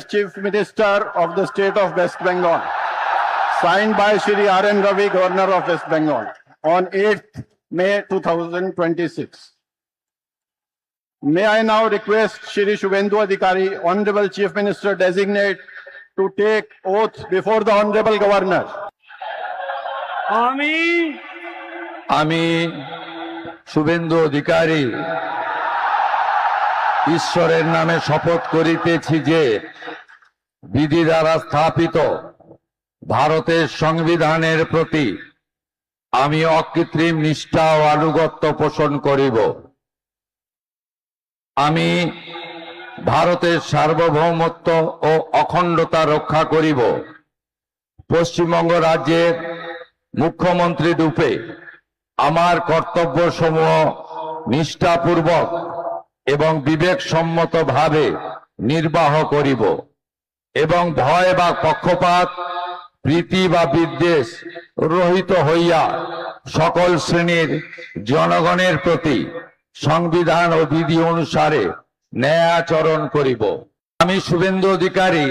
as Chief Minister of the State of West Bengal, signed by Shri R.N. Ravi, Governor of West Bengal, on 8th May 2026. May I now request Shri Shubhendu Adhikari, Honorable Chief Minister Designate, to take oath before the Honorable Governor. আমি শুভেন্দু অধিকারী ঈশ্বরের নামে শপথ করিতেছি যে বিধি দ্বারা স্থাপিত ভারতের সংবিধানের প্রতি আমি অকৃত্রিম নিষ্ঠা ও আনুগত্য পোষণ করিব। আমি ভারতের সার্বভৌমত্ব ও অখণ্ডতা রক্ষা করিব। পশ্চিমবঙ্গ রাজ্যের মুখ্যমন্ত্রী রূপে আমার কর্তব্যসমূহ নিষ্ঠাপূর্বক এবং বিবেকসম্মতভাবে নির্বাহ করিব এবং ভয় বা পক্ষপাত, প্রীতি বা বিদ্বেষ রহিত হইয়া সকল শ্রেণীর জনগণের প্রতি সংবিধান ও বিধি অনুসারে ন্যায় আচরণ করিব। আমি শুভেন্দু অধিকারী